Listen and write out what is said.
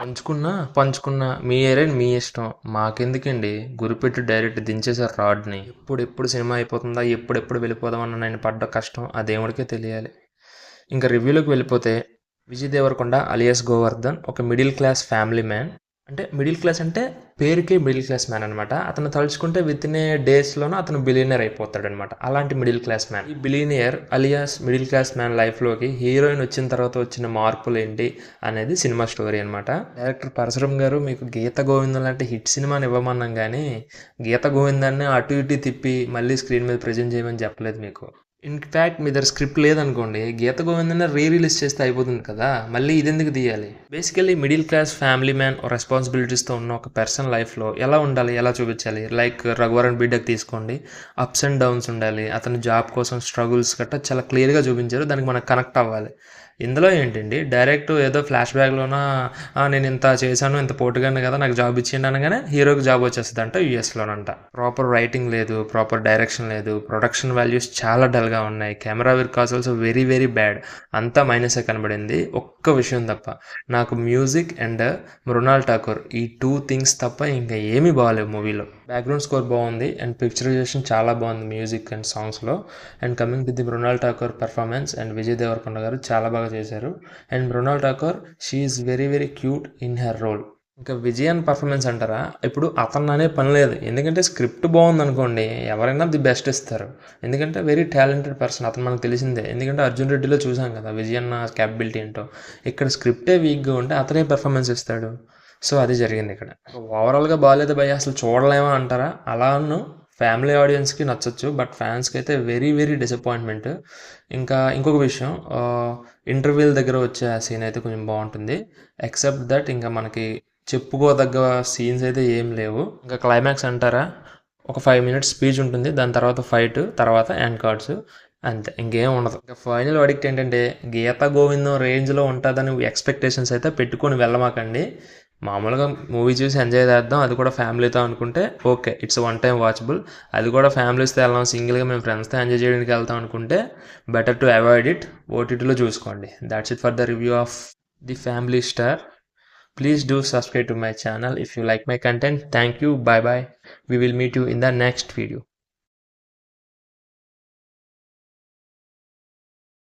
పంచుకున్నా మీ area మీ ఇష్టం. మాకెందుకండి గురిపెట్టి direct దించేసారు రాడ్ని. ఎప్పుడెప్పుడు cinema అయిపోతుందా, ఎప్పుడెప్పుడు వెళ్ళిపోదామన్న నేను పడ్డ కష్టం ఆ దేవుడికే తెలియాలి. ఇంకా రివ్యూలోకి వెళ్ళిపోతే విజయ్ దేవరకొండ అలియాస్ గోవర్ధన్ ఒక మిడిల్ క్లాస్ ఫ్యామిలీ మ్యాన్. అంటే మిడిల్ క్లాస్ అంటే పేరుకే మిడిల్ క్లాస్ మ్యాన్ అనమాట. అతను తలుచుకుంటే విత్ ఇన్ ఏ డేస్లోనూ అతను బిలియనర్ అయిపోతాడు అనమాట. అలాంటి మిడిల్ క్లాస్ మ్యాన్. ఈ billionaire alias middle class man లైఫ్లోకి హీరోయిన్ వచ్చిన తర్వాత వచ్చిన మార్పులు ఏంటి అనేది సినిమా స్టోరీ అనమాట. డైరెక్టర్ పరశురం గారు మీకు గీత గోవిందం లాంటి హిట్ సినిమాని ఇవ్వమన్నాం కానీ గీత గోవిందాన్ని అటు ఇటు తిప్పి మళ్ళీ స్క్రీన్ మీద ప్రజెంట్ చేయమని చెప్పలేదు మీకు. ఇన్ఫ్యాక్ట్ మీ దగ్గర స్క్రిప్ట్ లేదనుకోండి, గీత గోవిందనే రిలీజ్ చేస్తే అయిపోతుంది కదా, మళ్ళీ ఇది ఎందుకు తీయాలి? Basically middle class family man రెస్పాన్సిబిలిటీస్తో ఉన్న ఒక పర్సన్ లైఫ్లో ఎలా ఉండాలి, ఎలా చూపించాలి. లైక్ రఘువరన్ బీటెక్ తీసుకోండి, అప్స్ అండ్ డౌన్స్ ఉండాలి, అతని జాబ్ కోసం స్ట్రగుల్స్ గట్టా చాలా క్లియర్గా చూపించారు. దానికి మనకు కనెక్ట్ అవ్వాలి. ఇందులో ఏంటండి డైరెక్ట్ ఏదో ఫ్లాష్ బ్యాక్లోన నేను ఇంత చేశాను, ఇంత పోటుగానే కదా నాకు జాబ్ ఇచ్చిండు అనగానే హీరోకి జాబ్ వచ్చేస్తుంది అంట యూఎస్లోనంట. ప్రాపర్ రైటింగ్ లేదు, ప్రాపర్ డైరెక్షన్ లేదు, ప్రొడక్షన్ వాల్యూస్ చాలా డల్గా ఉన్నాయి, camera work also very very bad, అంతా మైనసే కనబడింది. ఒక్క విషయం తప్ప నాకు మ్యూజిక్ అండ్ మృణాల్ ఠాకూర్ ఈ 2 థింగ్స్ తప్ప ఇంకా ఏమీ బాగాలేవు మూవీలో. బ్యాక్గ్రౌండ్ స్కోర్ బాగుంది అండ్ పిక్చరైజేషన్ చాలా బాగుంది మ్యూజిక్ అండ్ సాంగ్స్లో. And coming to the Mrunal Thakur performance and Vijay Deverakonda garu చాలా బాగా చేశారు. And Mrunal Thakur she is very very cute in her role. ఇంకా విజయన్ పర్ఫార్మెన్స్ అంటారా, ఇప్పుడు అతను అనే పని లేదు. ఎందుకంటే స్క్రిప్ట్ బాగుంది అనుకోండి, ఎవరైనా ది బెస్ట్ ఇస్తారు. ఎందుకంటే వెరీ టాలెంటెడ్ పర్సన్ అతను, మనకు తెలిసిందే. ఎందుకంటే అర్జున్ రెడ్డిలో చూసాం కదా విజయన్ క్యాపబిలిటీ ఏంటో. ఇక్కడ స్క్రిప్టే వీక్గా ఉంటే అతనే పర్ఫార్మెన్స్ ఇస్తాడు. సో అది జరిగింది ఇక్కడ. ఓవరాల్గా బాగాలేదు భయ్య, అసలు చూడలేమో అంటారా? అలాను ఫ్యామిలీ ఆడియన్స్కి నచ్చచ్చు, బట్ ఫ్యాన్స్కి అయితే వెరీ వెరీ డిసప్పాయింట్మెంట్. ఇంకా ఇంకొక విషయం, ఇంటర్వ్యూల దగ్గర వచ్చే ఆ సీన్ అయితే కొంచెం బాగుంటుంది. ఎక్సెప్ట్ దట్ ఇంకా మనకి చెప్పుకోదగ్గ సీన్స్ అయితే ఏం లేవు. ఇంకా క్లైమాక్స్ అంటారా, ఒక 5 minutes స్పీచ్ ఉంటుంది, దాని తర్వాత ఫైట్, తర్వాత ఎండ్ కార్డ్స్, అంతే, ఇంకేం ఉండదు. ఇంకా ఫైనల్ వర్డిక్ట్ ఏంటంటే గీత గోవిందం రేంజ్లో ఉంటుందని ఎక్స్పెక్టేషన్స్ అయితే పెట్టుకొని వెళ్ళమాకండి. మామూలుగా మూవీ చూసి ఎంజాయ్ చేద్దాం, అది కూడా ఫ్యామిలీతో అనుకుంటే okay, it's one time watchable. అది కూడా ఫ్యామిలీస్తో వెళ్దాం, సింగిల్గా మేము ఫ్రెండ్స్తో ఎంజాయ్ చేయడానికి వెళ్తాం అనుకుంటే బెటర్ టు అవాయిడ్ ఇట్. ఓటీటీలో చూసుకోండి. That's it for the review of the family star. Please do subscribe to my channel if you like my content. Thank you. Bye bye. We will meet you in the next video.